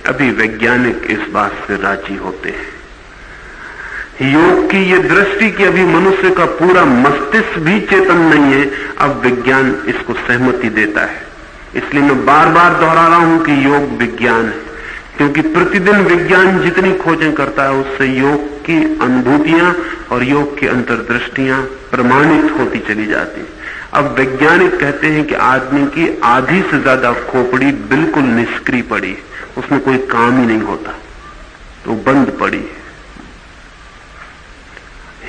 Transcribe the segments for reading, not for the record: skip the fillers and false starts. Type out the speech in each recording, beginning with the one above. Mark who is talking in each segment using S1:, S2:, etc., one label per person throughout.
S1: अभी वैज्ञानिक इस बात से राजी होते हैं। योग की ये दृष्टि कि अभी मनुष्य का पूरा मस्तिष्क भी चेतन नहीं है, अब विज्ञान इसको सहमति देता है। इसलिए मैं बार बार दोहरा रहा हूं कि योग विज्ञान है, क्योंकि प्रतिदिन विज्ञान जितनी खोजें करता है उससे योग की अनुभूतियां और योग की अंतर्दृष्टियां प्रमाणित होती चली जाती हैं। अब वैज्ञानिक कहते हैं कि आदमी की आधी से ज्यादा खोपड़ी बिल्कुल निष्क्रिय पड़ी है, उसमें कोई काम ही नहीं होता, तो बंद पड़ी है।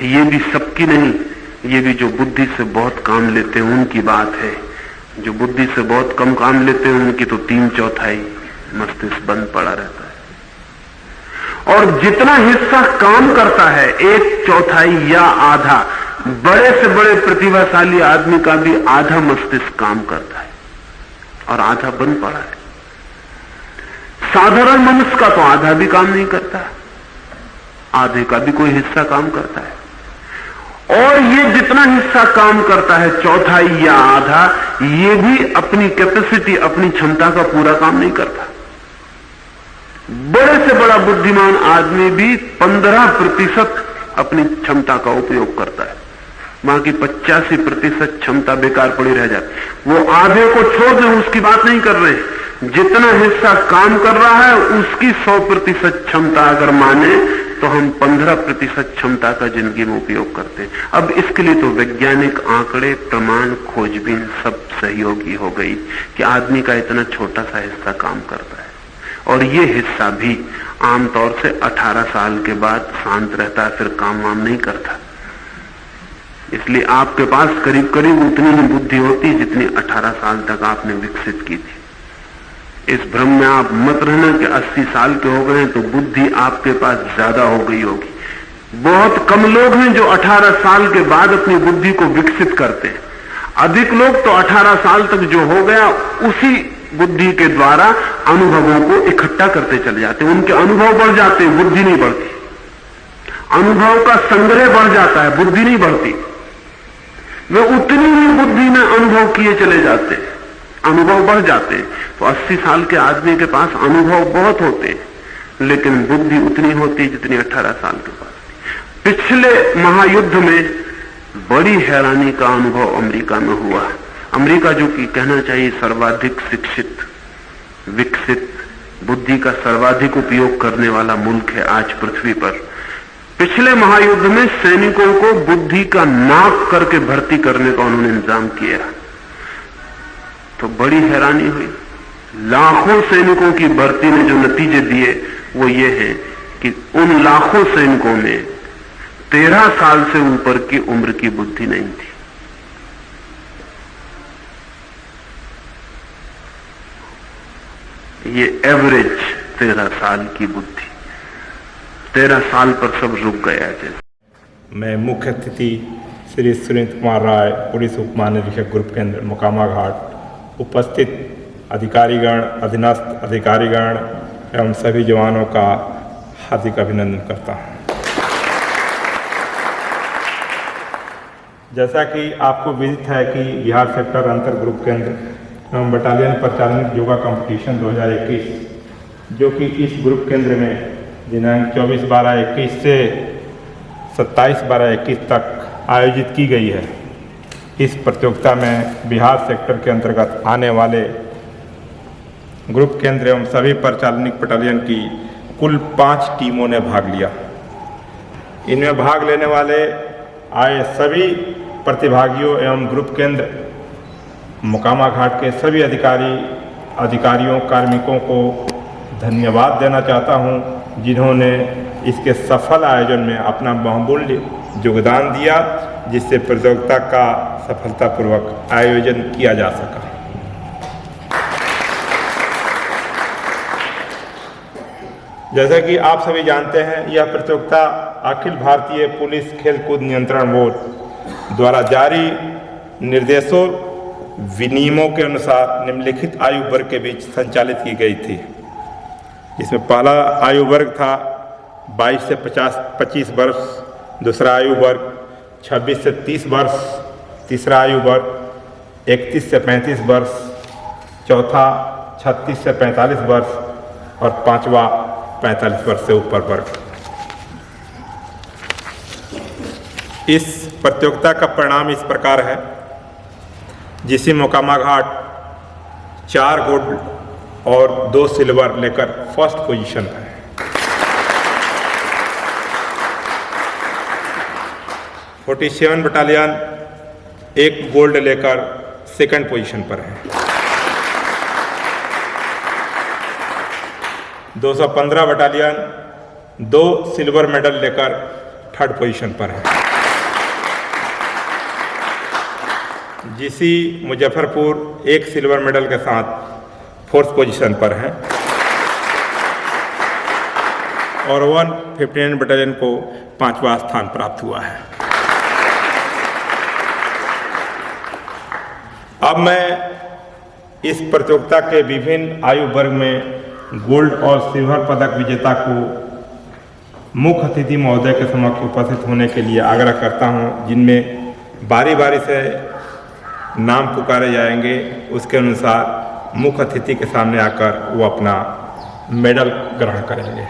S1: ये भी सबकी नहीं, ये भी जो बुद्धि से बहुत काम लेते हैं उनकी बात है। जो बुद्धि से बहुत कम काम लेते हैं उनकी तो 3/4 मस्तिष्क बंद पड़ा रहता है। और जितना हिस्सा काम करता है 1/4 या आधा, बड़े से बड़े प्रतिभाशाली आदमी का भी आधा मस्तिष्क काम करता है और आधा बंद पड़ा है। साधारण मनुष्य का तो आधा भी काम नहीं करता, आधे का भी कोई हिस्सा काम करता है। और ये जितना हिस्सा काम करता है 1/4 या आधा, ये भी अपनी कैपेसिटी, अपनी क्षमता का पूरा काम नहीं करता। बड़े से बड़ा बुद्धिमान आदमी भी 15% अपनी क्षमता का उपयोग करता है, बाकी 85% क्षमता बेकार पड़ी रह जाती। वो आधे को छोड़ दें, उसकी बात नहीं कर रहे। जितना हिस्सा काम कर रहा है उसकी 100% क्षमता अगर माने तो हम 15% क्षमता का जिंदगी में उपयोग करते हैं। अब इसके लिए तो वैज्ञानिक आंकड़े, प्रमाण, खोजबीन सब सहयोगी हो गई कि आदमी का इतना छोटा सा हिस्सा काम करता है, और ये हिस्सा भी आमतौर से 18 साल के बाद शांत रहता है, फिर काम वाम नहीं करता। इसलिए आपके पास करीब करीब उतनी ही बुद्धि होती जितनी 18 साल तक आपने विकसित की थी। इस भ्रम में आप मत रहना कि 80 साल के हो गए हैं तो बुद्धि आपके पास ज्यादा हो गई होगी। बहुत कम लोग हैं जो 18 साल के बाद अपनी बुद्धि को विकसित करते हैं। अधिक लोग तो 18 साल तक जो हो गया उसी बुद्धि के द्वारा अनुभवों को इकट्ठा करते चले जाते हैं। उनके अनुभव बढ़ जाते हैं, बुद्धि नहीं बढ़ती। अनुभव का संग्रह बढ़ जाता है, बुद्धि नहीं बढ़ती। वे उतनी ही बुद्धि में अनुभव किए चले जाते हैं, अनुभव बढ़ जाते हैं। तो 80 साल के आदमी के पास अनुभव बहुत होते हैं, लेकिन बुद्धि उतनी होती जितनी 18 साल के पास थी। पिछले महायुद्ध में बड़ी हैरानी का अनुभव अमेरिका में हुआ। अमेरिका जो कि कहना चाहिए सर्वाधिक शिक्षित, विकसित, बुद्धि का सर्वाधिक उपयोग करने वाला मुल्क है आज पृथ्वी पर। पिछले महायुद्ध में सैनिकों को बुद्धि का नाप करके भर्ती करने का उन्होंने इंतजाम किया, तो बड़ी हैरानी हुई। लाखों सैनिकों की भर्ती ने जो नतीजे दिए वो ये है कि उन लाखों सैनिकों में 13 साल से ऊपर की उम्र की बुद्धि नहीं थी। ये एवरेज 13 साल की बुद्धि, 13 साल पर सब रुक गया। जैसे
S2: मैं मुख्य अतिथि श्री सुरेंद्र कुमार राय, पुलिस उप महानिरीक्षक ग्रुप केंद्र मोकामा घाट, उपस्थित अधिकारीगण, अधीनस्थ अधिकारीगण एवं सभी जवानों का हार्दिक अभिनंदन करता हूँ। जैसा कि आपको विदित है कि बिहार सेक्टर अंतर ग्रुप केंद्र एवं बटालियन परिचालन योगा कंपटीशन 2021 जो कि इस ग्रुप केंद्र में दिनांक 24/12/21 से 27/12/21 तक आयोजित की गई है। इस प्रतियोगिता में बिहार सेक्टर के अंतर्गत आने वाले ग्रुप केंद्र एवं सभी परिचालनिक बटालियन की कुल 5 टीमों ने भाग लिया। इनमें भाग लेने वाले आए सभी प्रतिभागियों एवं ग्रुप केंद्र मोकामा घाट के सभी अधिकारियों, कार्मिकों को धन्यवाद देना चाहता हूं, जिन्होंने इसके सफल आयोजन में अपना बहुमूल्य योगदान दिया, जिससे प्रतियोगिता का सफलतापूर्वक आयोजन किया जा सका। जैसा कि आप सभी जानते हैं, यह प्रतियोगिता अखिल भारतीय पुलिस खेलकूद नियंत्रण बोर्ड द्वारा जारी निर्देशों विनियमों के अनुसार निम्नलिखित आयु वर्ग के बीच संचालित की गई थी। इसमें पहला आयु वर्ग था 22 से 25 वर्ष, दूसरा आयु वर्ग 26 से 30 वर्ष, तीसरा आयु वर्ग 31 से 35 वर्ष, चौथा 36 से 45 वर्ष और 5वां 45 वर्ष से ऊपर वर्ग। इस प्रतियोगिता का परिणाम इस प्रकार है। जीसी मोकामा घाट 4 गोल्ड और 2 सिल्वर लेकर फर्स्ट पोजीशन पर है। फोर्टी-7 बटालियन 1 गोल्ड लेकर सेकंड पोजीशन पर है। 215 बटालियन 2 सिल्वर मेडल लेकर थर्ड पोजीशन पर है। जीसी मुजफ्फरपुर 1 सिल्वर मेडल के साथ फोर्थ पोजीशन पर है और 159 बटालियन को 5वां स्थान प्राप्त हुआ है। अब मैं इस प्रतियोगिता के विभिन्न आयु वर्ग में गोल्ड और सिल्वर पदक विजेता को मुख्य अतिथि महोदय के समक्ष उपस्थित होने के लिए आग्रह करता हूं, जिनमें बारी बारी से नाम पुकारे जाएंगे। उसके अनुसार मुख्य अतिथि के सामने आकर वो अपना मेडल ग्रहण करेंगे।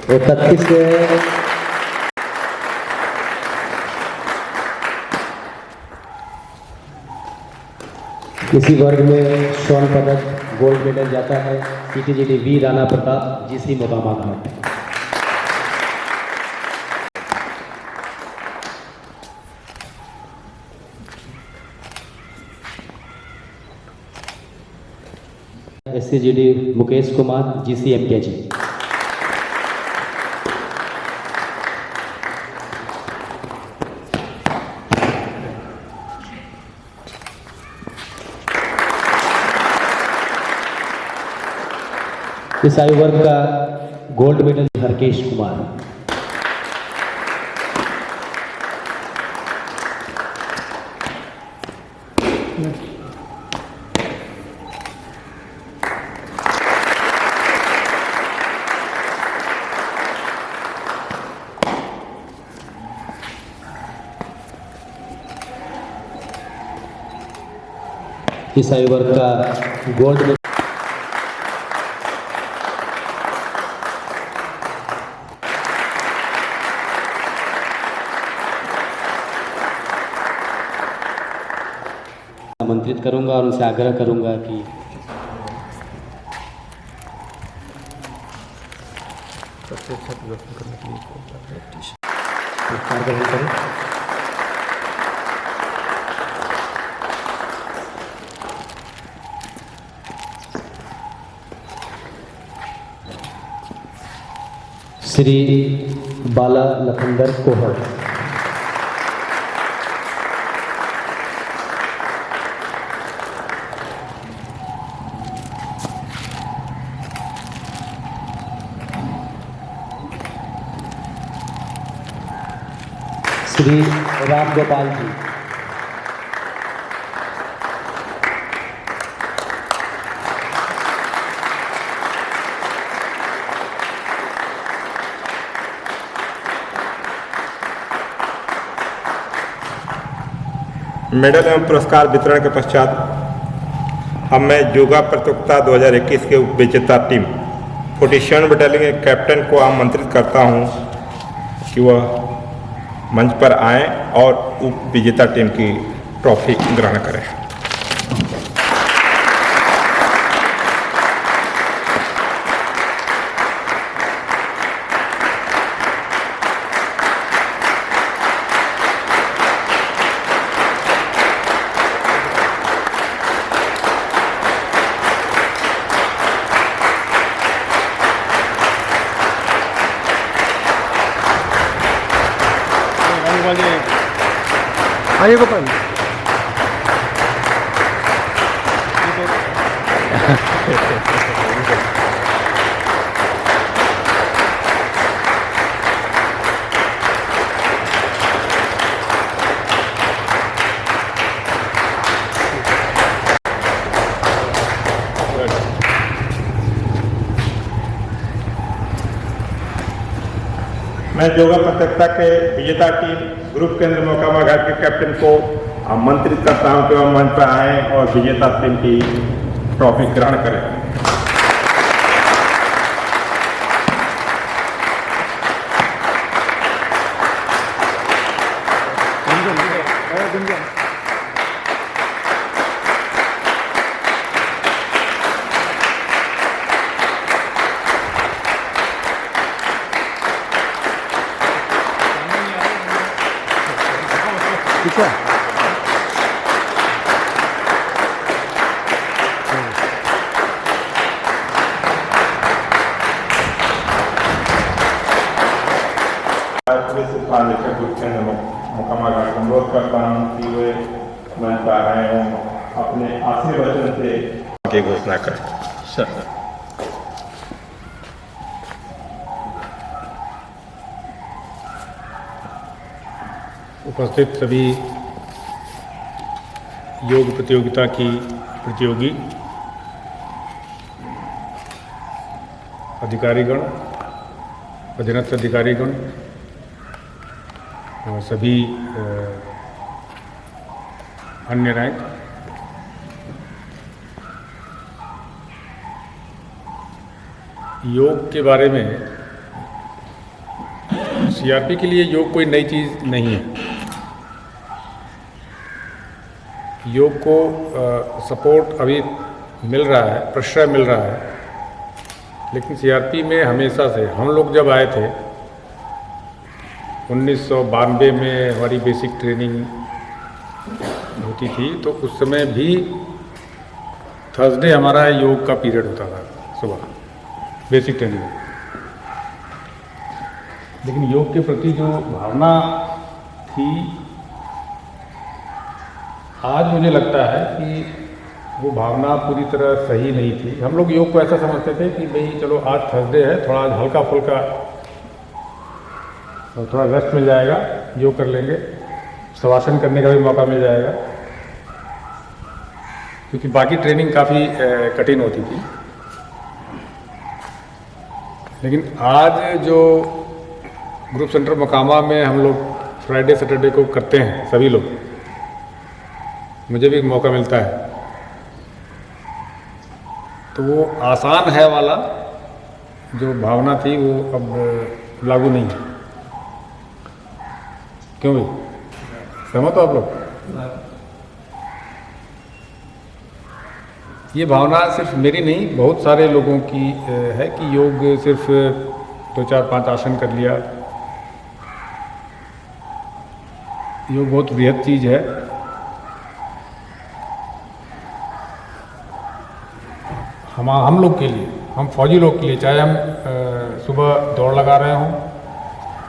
S3: वो 31 इसी वर्ग में स्वर्ण पदक गोल्ड मेडल जाता है CTGT V Rana Pratap, GC Mokama Ghat. SCGD Mukesh Kumar, GC MKG. इस आयु वर्ग का गोल्ड मेडल हरकेश कुमार। इस आयु वर्ग का गोल्ड मेडल आमंत्रित करूंगा और उनसे आग्रह करूंगा कि पुरस्कार ग्रहण करें। श्री बाला लखंदर कोहर। श्री राम गोपाल जी।
S2: मेडल एवं पुरस्कार वितरण के पश्चात अब मैं योगा प्रतियोगिता 2021 के उप विजेता टीम 47 बटालियन के कैप्टन को आमंत्रित करता हूं कि वह मंच पर आएं और उप विजेता टीम की ट्रॉफी ग्रहण करें।
S4: आइए गोपाल।
S2: मैं योगा प्रतियोगिता के विजेता टीम ग्रुप केंद्र मोकामा घाट के कैप्टन को आमंत्रित करता हूं कि वह मंच पर आए और विजेता टीम की ट्रॉफी ग्रहण करें। मोकामा घाट को अनुरोध करता हूँ कि वे मंच पर आए हों अपने आखिरी वचन से की घोषणा करें।
S4: उपस्थित सभी योग प्रतियोगिता की प्रतियोगी अधिकारीगण, अधीनस्थ अधिकारीगण और सभी अन्य रैंक, योग के बारे में सीआरपी के लिए योग कोई नई चीज़ नहीं है। योग को सपोर्ट अभी मिल रहा है, प्रश्रय मिल रहा है, लेकिन सीआरपी में हमेशा से हम लोग जब आए थे 1992 में हमारी बेसिक ट्रेनिंग होती थी, तो उस समय भी थर्सडे हमारा योग का पीरियड होता था सुबह बेसिक ट्रेनिंग में। लेकिन योग के प्रति जो भावना थी, आज मुझे लगता है कि वो भावना पूरी तरह सही नहीं थी। हम लोग योग को ऐसा समझते थे कि भाई चलो आज थर्सडे है, थोड़ा आज हल्का फुल्का और थोड़ा रेस्ट मिल जाएगा, योग कर लेंगे, शवासन करने का भी मौका मिल जाएगा, क्योंकि बाकी ट्रेनिंग काफ़ी कठिन होती थी। लेकिन आज जो ग्रुप सेंटर मोकामा में हम लोग फ्राइडे सैटरडे को करते हैं सभी लोग, मुझे भी मौका मिलता है, तो वो आसान है वाला जो भावना थी वो अब लागू नहीं है। क्यों भाई, सहमत हो आप लोग? ये भावना सिर्फ मेरी नहीं, बहुत सारे लोगों की है कि योग सिर्फ 2 4 5 आसन कर लिया। योग बहुत बृहद चीज़ है। हम लोग के लिए, हम फौजी लोग के लिए, चाहे हम सुबह दौड़ लगा रहे हों,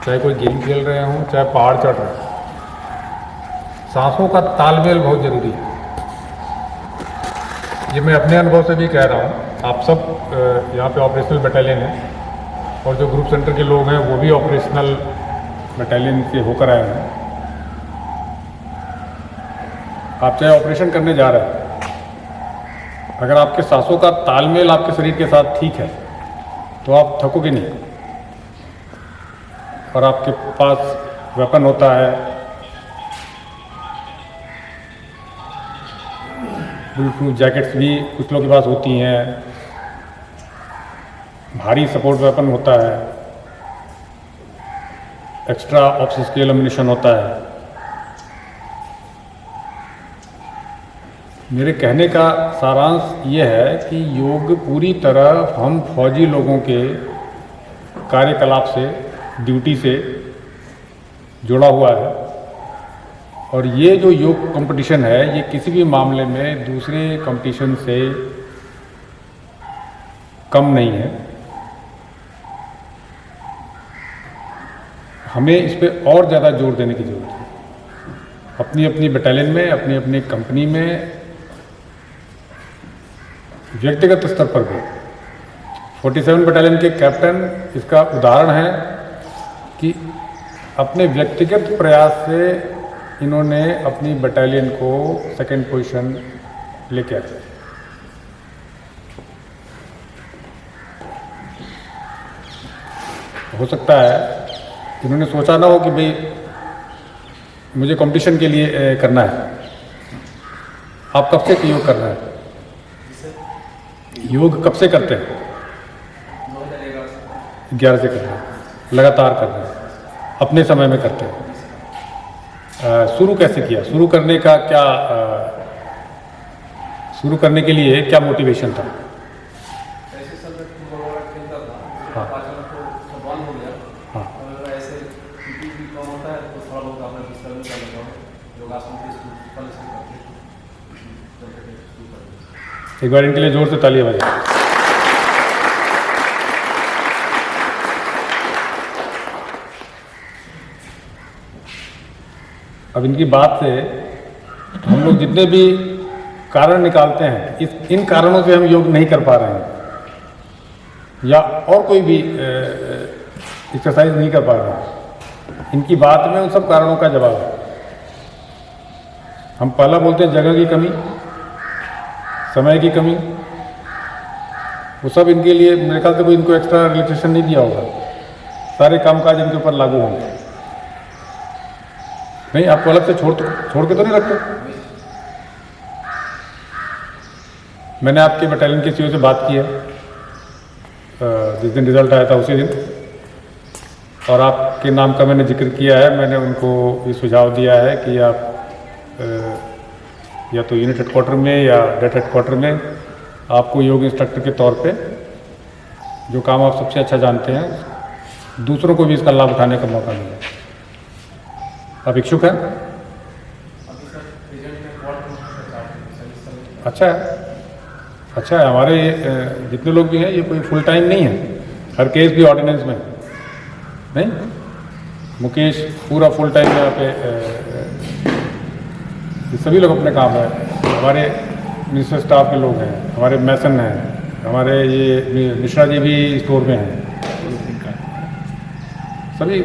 S4: चाहे कोई गेम खेल रहे हों, चाहे पहाड़ चढ़ रहे हों, सांसों का तालमेल बहुत ज़रूरी है। ये मैं अपने अनुभव से भी कह रहा हूँ। आप सब यहाँ पे ऑपरेशनल बटालियन है और जो ग्रुप सेंटर के लोग हैं वो भी ऑपरेशनल बटालियन से होकर आए हैं। आप चाहे ऑपरेशन करने जा रहे हैं, अगर आपके सांसों का तालमेल आपके शरीर के साथ ठीक है तो आप थकोगे नहीं, और आपके पास वेपन होता है, बुलेटप्रूफ जैकेट्स भी कुछ लोगों के पास होती हैं, भारी सपोर्ट वेपन होता है, एक्स्ट्रा ऑफ स्केल एम्यूनिशन होता है। मेरे कहने का सारांश ये है कि योग पूरी तरह हम फौजी लोगों के कार्यकलाप से, ड्यूटी से जुड़ा हुआ है, और ये जो योग कंपटीशन है ये किसी भी मामले में दूसरे कंपटीशन से कम नहीं है। हमें इस पे और ज़्यादा जोर देने की ज़रूरत है। अपनी अपनी बटालियन में, अपनी अपनी कंपनी में, व्यक्तिगत स्तर पर भी 47 बटालियन के कैप्टन इसका उदाहरण है कि अपने व्यक्तिगत प्रयास से इन्होंने अपनी बटालियन को सेकंड पोजीशन लेके आए। हो सकता है इन्होंने सोचा ना हो कि भाई मुझे कंपटीशन के लिए करना है। आप कब से योग कर रहे हैं? योग कब से करते हैं? 11 से कर रहे हैं, लगातार कर रहे हैं, अपने समय में करते हैं। शुरू कैसे किया? शुरू करने का क्या शुरू करने के लिए क्या मोटिवेशन था? हाँ हाँ एक बार इनके लिए जोर से तालियां बजाएं। अब इनकी बात से हम लोग जितने भी कारण निकालते हैं, इन कारणों से हम योग नहीं कर पा रहे हैं या और कोई भी एक्सरसाइज नहीं कर पा रहे हैं, इनकी बात में उन सब कारणों का जवाब है। हम पहला बोलते हैं जगह की कमी, समय की कमी, वो सब इनके लिए मेरे ख्याल से कोई इनको एक्स्ट्रा रिलैक्सेशन नहीं दिया होगा, सारे कामकाज इनके ऊपर लागू होंगे। नहीं, आपको अलग से छोड़ के तो नहीं रखते? मैंने आपके बटालियन के सीईओ से बात की है जिस दिन रिजल्ट आया था उसी दिन, और आपके नाम का मैंने जिक्र किया है। मैंने उनको ये सुझाव दिया है कि आप या तो यूनिट हेडक्वार्टर में या डेट हेडक्वार्टर में आपको योग इंस्ट्रक्टर के तौर पे जो काम आप सबसे अच्छा जानते हैं, दूसरों को भी इसका लाभ उठाने का मौका मिले। आप इच्छुक हैं? अच्छा है, अच्छा है। हमारे जितने लोग भी हैं ये कोई फुल टाइम नहीं है, हर केस भी ऑर्डिनेंस में नहीं। मुकेश पूरा फुल टाइम यहाँ पे ये सभी लोग अपने काम है। हमारे मिनिस्टर स्टाफ के लोग हैं, हमारे मैसन हैं, हमारे ये मिश्रा जी भी स्टोर में हैं, सभी।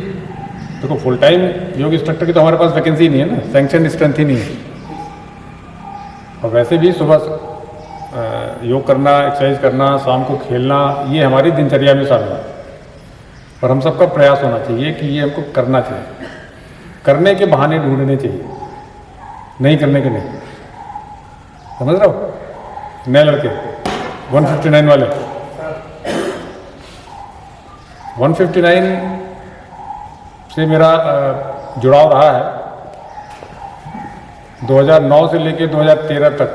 S4: देखो फुल टाइम योग इंस्ट्रक्टर की तो हमारे पास वैकेंसी नहीं है ना, सैंक्शन स्ट्रेंथ ही नहीं है। और वैसे भी सुबह योग करना, एक्सरसाइज करना, शाम को खेलना, ये हमारी दिनचर्या में शामिल है। और हम सबका प्रयास होना चाहिए कि ये हमको करना चाहिए, करने के बहाने ढूंढने चाहिए, नहीं करने के नहीं। समझ रहे हो? नए लड़के 159 वाले 159 से मेरा जुड़ाव रहा है 2009 से लेकर 2013 तक।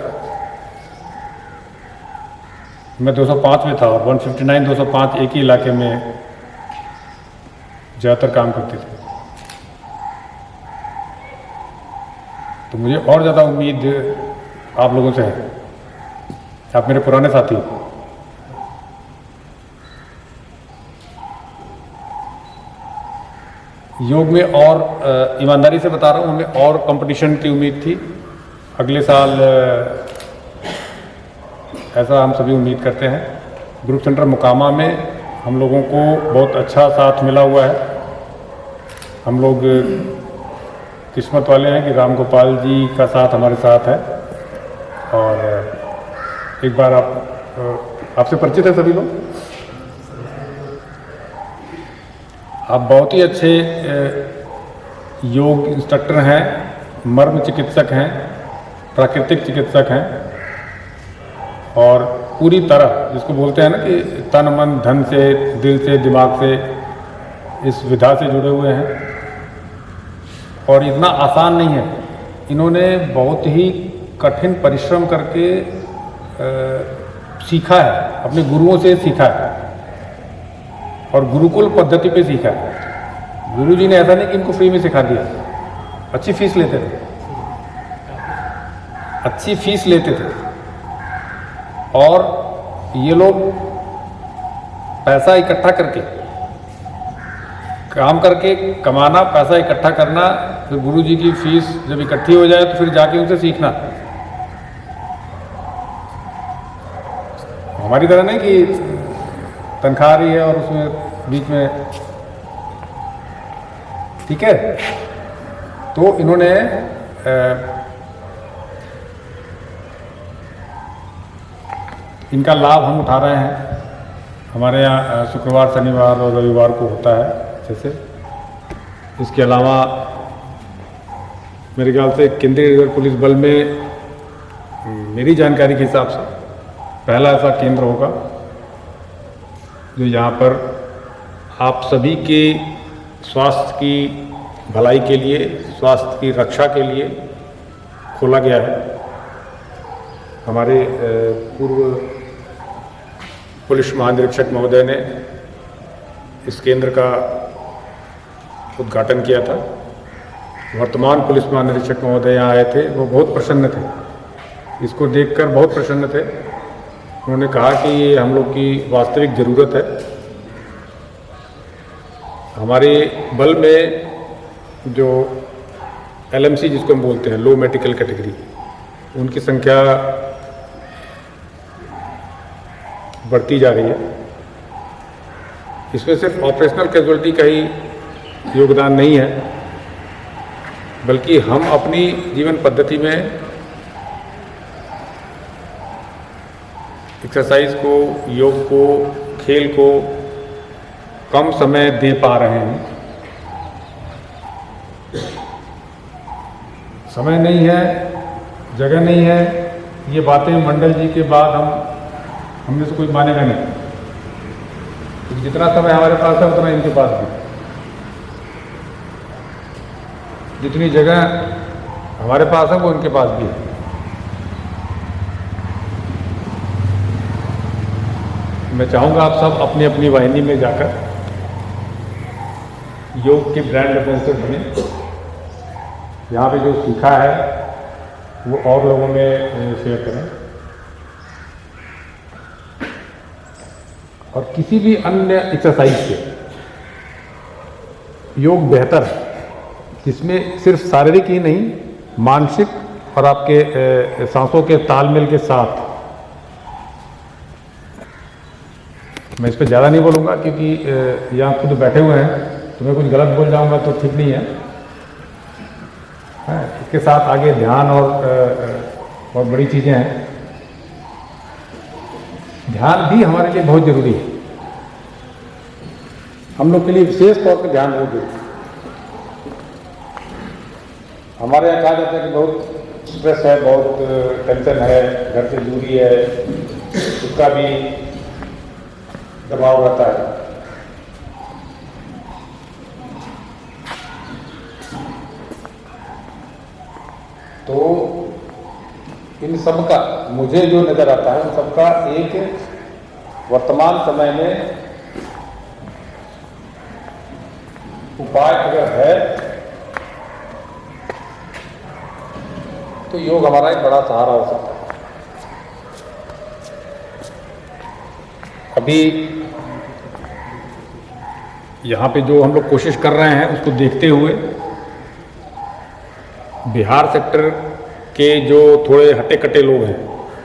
S4: मैं 205 में था और 159 205 एक ही इलाके में ज़्यादातर काम करते थे। तो मुझे और ज़्यादा उम्मीद आप लोगों से है, आप मेरे पुराने साथी हो। योग में और ईमानदारी से बता रहा हूँ, हमें और कंपटीशन की उम्मीद थी अगले साल, ऐसा हम सभी उम्मीद करते हैं। ग्रुप सेंटर मुकामा में हम लोगों को बहुत अच्छा साथ मिला हुआ है। हम लोग किस्मत वाले हैं कि राम गोपाल जी का साथ हमारे साथ है। और एक बार आपसे परिचित है सभी लोग, आप बहुत ही अच्छे योग इंस्ट्रक्टर हैं, मर्म चिकित्सक हैं, प्राकृतिक चिकित्सक हैं, और पूरी तरह जिसको बोलते हैं ना कि तन मन धन से, दिल से, दिमाग से इस विधा से जुड़े हुए हैं। और इतना आसान नहीं है, इन्होंने बहुत ही कठिन परिश्रम करके सीखा है, अपने गुरुओं से सीखा है और गुरुकुल पद्धति पे सीखा है। गुरुजी ने ऐसा नहीं कि इनको फ्री में सिखा दिया, अच्छी फीस लेते थे, अच्छी फीस लेते थे। और ये लोग पैसा इकट्ठा करके, काम करके कमाना, पैसा इकट्ठा करना, फिर गुरुजी की फीस जब इकट्ठी हो जाए तो फिर जाके उनसे सीखना। हमारी तरह नहीं कि तनख्वाह आ रही है और उसमें बीच में, ठीक है। तो इन्होंने इनका लाभ हम उठा रहे हैं। हमारे यहाँ शुक्रवार, शनिवार और रविवार को होता है जैसे, इसके अलावा मेरे ख्याल से केंद्रीय रिजर्व पुलिस बल में मेरी जानकारी के हिसाब से पहला ऐसा केंद्र होगा जो यहाँ पर आप सभी के स्वास्थ्य की भलाई के लिए, स्वास्थ्य की रक्षा के लिए खोला गया है। हमारे पूर्व पुलिस महानिरीक्षक महोदय ने इस केंद्र का उद्घाटन किया था। वर्तमान पुलिस महानिरीक्षक महोदय यहाँ आए थे, वो बहुत प्रसन्न थे, इसको देखकर बहुत प्रसन्न थे। उन्होंने कहा कि ये हम लोग की वास्तविक ज़रूरत है। हमारे बल में जो LMC जिसको हम बोलते हैं, लो मेडिकल कैटेगरी, उनकी संख्या बढ़ती जा रही है। इसमें सिर्फ ऑपरेशनल कैजुअल्टी का ही योगदान नहीं है, बल्कि हम अपनी जीवन पद्धति में एक्सरसाइज को, योग को, खेल को कम समय दे पा रहे हैं। समय नहीं है, जगह नहीं है, ये बातें मंडल जी के बाद हमने से कोई मानेगा नहीं। तो जितना समय हमारे पास है उतना इनके पास भी, जितनी जगह हमारे पास है वो इनके पास भी है। मैं चाहूँगा आप सब अपनी अपनी वाहिनी में जाकर योग के ब्रांड एम्बेसडर बने। यहाँ पे जो सीखा है वो और लोगों में शेयर करें, और किसी भी अन्य एक्सरसाइज से योग बेहतर है, जिसमें सिर्फ शारीरिक ही नहीं, मानसिक और आपके सांसों के तालमेल के साथ। मैं इस पर ज़्यादा नहीं बोलूँगा क्योंकि यहाँ खुद बैठे हुए हैं, तो मैं कुछ गलत बोल जाऊँगा तो ठीक नहीं है। इसके साथ आगे ध्यान और बहुत बड़ी चीज़ें हैं। ध्यान भी हमारे लिए बहुत ज़रूरी है। हम लोग के लिए विशेष तौर पर ध्यान बहुत जरूरी है। हमारे यहाँ कहा जाता है कि बहुत स्ट्रेस है, बहुत टेंशन है, घर से दूरी है, उसका भी दबाव रहता है। तो इन सब का मुझे जो नजर आता है, उन सबका एक वर्तमान समय में उपाय अगर है तो योग हमारा एक बड़ा सहारा हो सकता है। अभी यहाँ पे जो हम लोग कोशिश कर रहे हैं उसको देखते हुए बिहार सेक्टर के जो थोड़े हट्टे कट्टे लोग हैं,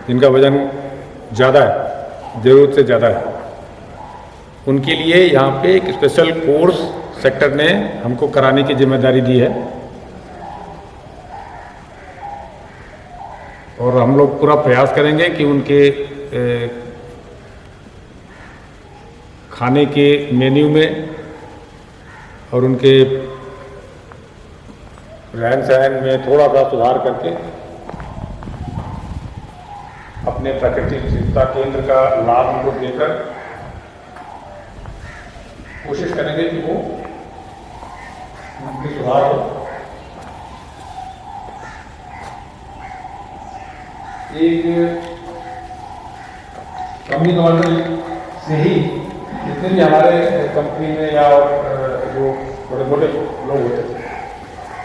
S4: जिनका वजन ज़्यादा है, ज़रूरत से ज़्यादा है, उनके लिए यहाँ पे एक स्पेशल कोर्स सेक्टर ने हमको कराने की जिम्मेदारी दी है। और हम लोग पूरा प्रयास करेंगे कि उनके खाने के मेन्यू में और उनके रहन सहन में थोड़ा सा सुधार करके अपने प्राकृतिक चिकित्सा केंद्र का लाभ उनको देकर कोशिश करेंगे कि वो उनके सुधार हो। एक कंपनी कमांडर से ही जितने भी हमारे कंपनी में या जो बड़े बड़े लोग होते थे,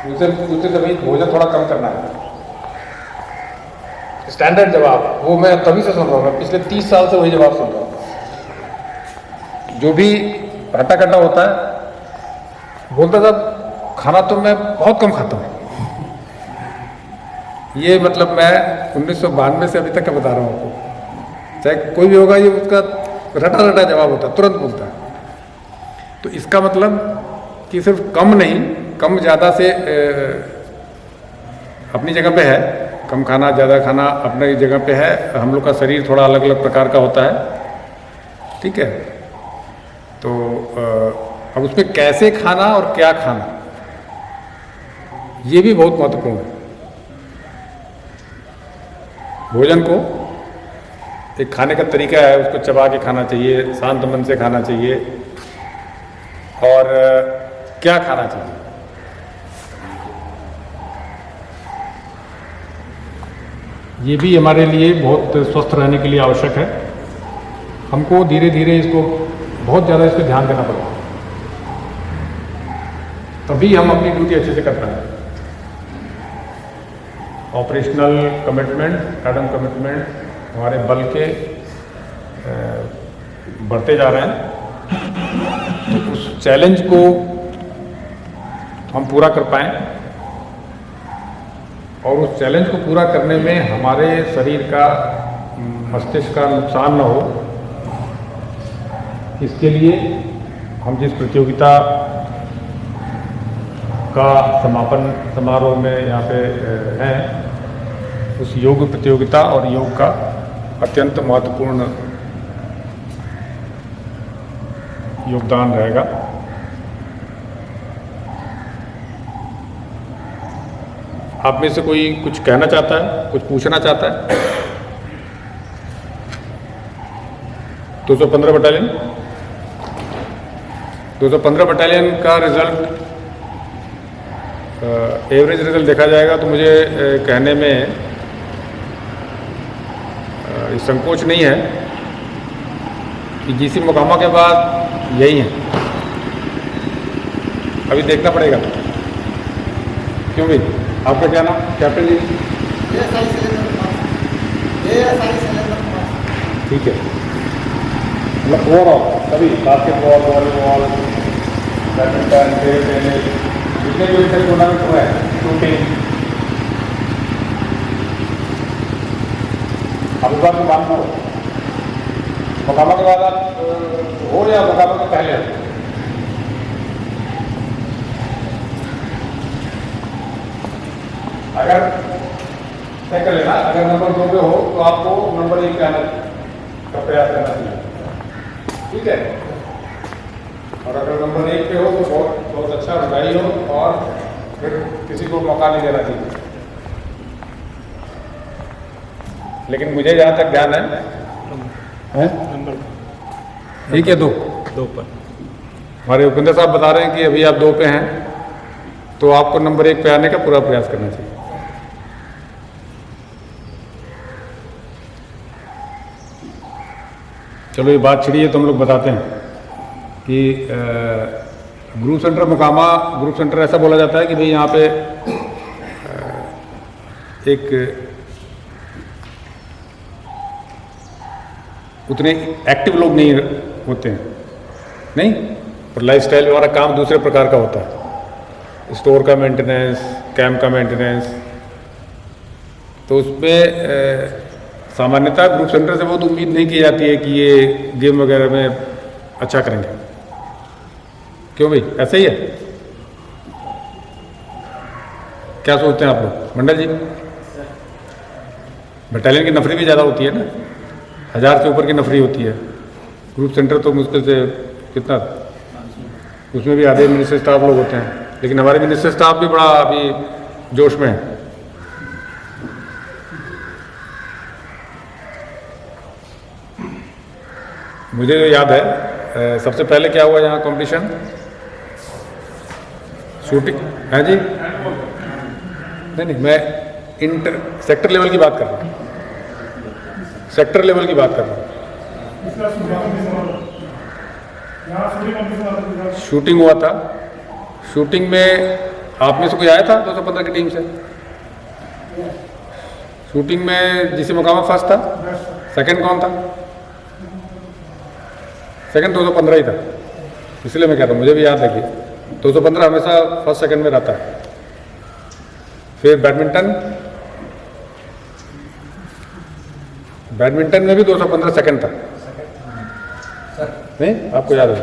S4: उनसे पूछते थे भाई भोजन थोड़ा कम करना है। स्टैंडर्ड जवाब वो मैं तभी से सुन रहा हूँ, मैं पिछले 30 साल से वही जवाब सुन रहा हूँ। जो भी हट्टा कट्टा होता है बोलता था खाना तो मैं बहुत कम खाता हूँ। ये मतलब मैं 1992 से अभी तक का बता रहा हूँ आपको। चाहे कोई भी होगा, ये उसका रटा रटा जवाब होता है, तुरंत बोलता है। तो इसका मतलब कि सिर्फ कम नहीं, कम ज़्यादा से अपनी जगह पे है, कम खाना ज़्यादा खाना अपनी जगह पे है। हम लोग का शरीर थोड़ा अलग अलग प्रकार का होता है, ठीक है। तो अब उसमें कैसे खाना और क्या खाना, ये भी बहुत महत्वपूर्ण है। भोजन को एक खाने का तरीका है, उसको चबा के खाना चाहिए, शांत मन से खाना चाहिए और क्या खाना चाहिए। ये भी हमारे लिए बहुत स्वस्थ रहने के लिए आवश्यक है। हमको धीरे धीरे इसको बहुत ज़्यादा इस पर ध्यान देना पड़ेगा, तभी हम अपनी ड्यूटी अच्छे से कर पाएंगे। ऑपरेशनल कमिटमेंट, एडम कमिटमेंट हमारे बल के बढ़ते जा रहे हैं, तो उस चैलेंज को हम पूरा कर पाएँ और उस चैलेंज को पूरा करने में हमारे शरीर का, मस्तिष्क का नुकसान न हो, इसके लिए हम जिस प्रतियोगिता का समापन समारोह में यहाँ पे हैं, उस योग प्रतियोगिता और योग का अत्यंत महत्वपूर्ण योगदान रहेगा। आप में से कोई कुछ कहना चाहता है, कुछ पूछना चाहता है? 215 बटालियन 215 बटालियन का रिजल्ट, एवरेज रिजल्ट देखा जाएगा तो मुझे कहने में संकोच नहीं है कि जीसी मोकामा के बाद यही है। अभी देखना पड़ेगा। क्यों भाई, आपका क्या नाम? कैप्टन जी। ठीक है, मतलब ओवरऑल सभी basketball, volleyball, badminton, table tennis, जितने भी इसके टूर्नामेंट हुए हैं, शूटिंग, अब इस बार तो बात करो, मोकामा के बाद आप हो या मोकामा के पहले हो? अगर तय कर लेना, अगर नंबर 2 पे हो तो आपको नंबर 1 पे आने का प्रयास करना चाहिए, ठीक है? और अगर नंबर 1 पे हो तो बहुत बहुत अच्छा, बधाई हो, और फिर किसी को मौका नहीं देना चाहिए। लेकिन मुझे जहाँ तक ध्यान है ठीक है, 2 पर हमारे उपेंद्र साहब बता रहे हैं कि अभी आप 2 पे हैं, तो आपको नंबर 1 पे आने का पूरा प्रयास करना चाहिए। चलो ये बात छिड़ी है तो हम लोग बताते हैं कि group centre Mokama, group centre ऐसा बोला जाता है कि भाई यहाँ पे एक उतने एक्टिव लोग नहीं होते हैं, नहीं, और लाइफस्टाइल हमारा काम दूसरे प्रकार का होता है, स्टोर का मेंटेनेंस, कैंप का मेंटेनेंस, तो उसमें सामान्यतः ग्रुप सेंटर से बहुत उम्मीद नहीं की जाती है कि ये गेम वगैरह में अच्छा करेंगे। क्यों भाई, ऐसा ही है? क्या सोचते हैं आप लोग? मंडल जी, बटालियन की नफरी भी ज़्यादा होती है ना, 1000 से ऊपर की नफरी होती है। ग्रुप सेंटर तो मुश्किल से कितना, उसमें भी आधे मिनिस्टर स्टाफ लोग होते हैं, लेकिन हमारे मिनिस्टर स्टाफ भी बड़ा अभी जोश में है। मुझे याद है सबसे पहले क्या हुआ यहाँ कंपटीशन, शूटिंग है जी, नहीं, मैं इंटर सेक्टर लेवल की बात कर रहा हूँ, सेक्टर लेवल की बात कर रहा हूँ। शूटिंग हुआ था, शूटिंग में आप में से कोई आया था 215 की टीम से? शूटिंग में जीसी मोकामा फर्स्ट था, सेकंड कौन था? सेकंड 215 ही था, इसलिए मैं कह रहा हूँ, मुझे भी याद है कि 215 हमेशा फर्स्ट सेकंड में रहता है। फिर बैडमिंटन में भी 215 सेकंड था, नहीं, आपको याद है?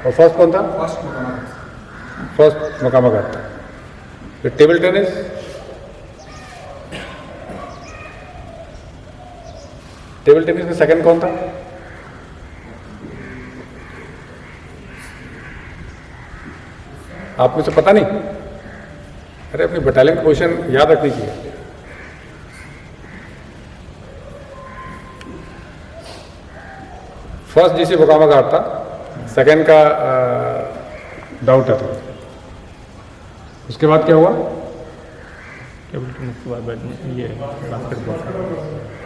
S4: और फर्स्ट कौन था? फर्स्ट मोकामा का था। फिर टेबल टेनिस, टेबल टेनिस में सेकंड कौन था? आप मुझे पता नहीं? अरे अपनी बटालियन पोजीशन याद रख लीजिए। फर्स्ट जीसी मोकामा घाट था, सेकेंड का डाउट है। उसके बाद क्या हुआ?
S2: ये बास्केटबॉल।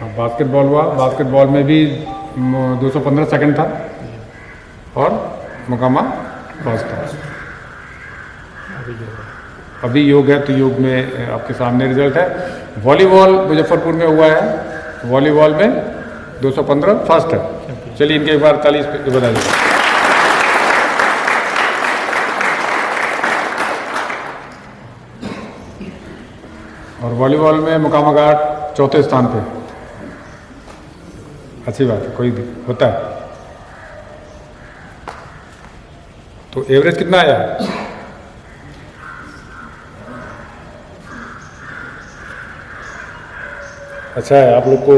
S4: हाँ, बास्केटबॉल हुआ। बास्केटबॉल में भी 215 सेकंड था और मोकामा फर्स्ट था। अभी योग है तो योग में आपके सामने रिजल्ट है। वॉलीबॉल मुजफ्फरपुर में हुआ है, वॉलीबॉल में 215 फर्स्ट है। चलिए इनके एक बार 40 पे बता दीजिए। और वॉलीबॉल में मोकामा घाट चौथे स्थान पे। अच्छी बात है, कोई भी होता है। तो एवरेज कितना आया? अच्छा है, आप लोग को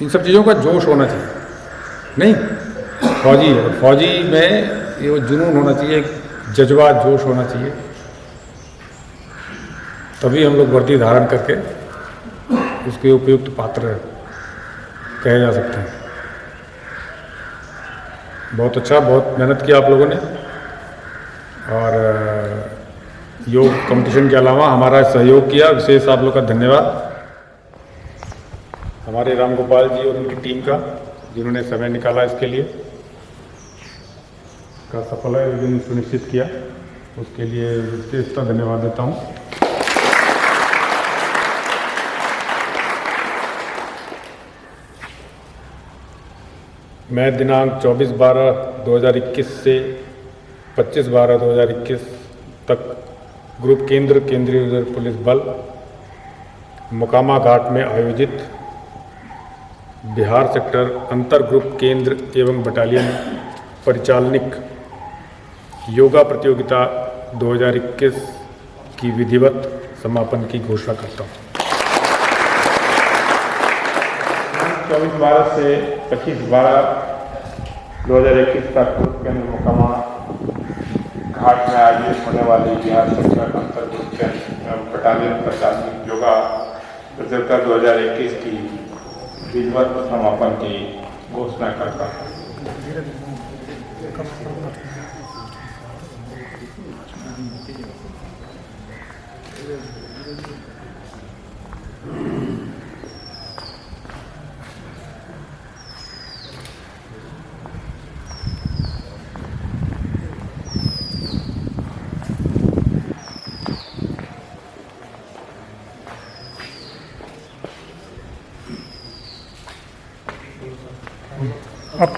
S4: इन सब चीज़ों का जोश होना चाहिए। नहीं, फौजी है, फौजी में ये वो जुनून होना चाहिए, जज्बा जोश होना चाहिए, तभी हम लोग वर्दी धारण करके उसके उपयुक्त पात्र कहे जा सकते हैं। बहुत अच्छा, बहुत मेहनत किया आप लोगों ने। और योग कंपटीशन के अलावा हमारा सहयोग किया, विशेष आप लोग का धन्यवाद। हमारे राम गोपाल जी और उनकी टीम का, जिन्होंने समय निकाला इसके लिए, का सफल आयोजन सुनिश्चित किया, उसके लिए विशेषता धन्यवाद देता हूँ। मैं दिनांक 24/12/2021 से 25/12/2021 तक ग्रुप केंद्र केंद्रीय रिजर्व पुलिस बल मोकामा घाट में आयोजित बिहार सेक्टर अंतर ग्रुप केंद्र एवं बटालियन परिचालनिक योगा प्रतियोगिता 2021 की विधिवत समापन की घोषणा करता हूँ।
S2: 24/12 से 25/12/2021 तक ग्रुप केंद्र मोकामा घाट में आयोजित होने वाली बिहार सेक्टर अंतर ग्रुप केंद्र एवं बटालियन प्रशासनिक योगा प्रतियोगिता 2021 की विधिवत समापन की घोषणा करता हूँ।
S5: अब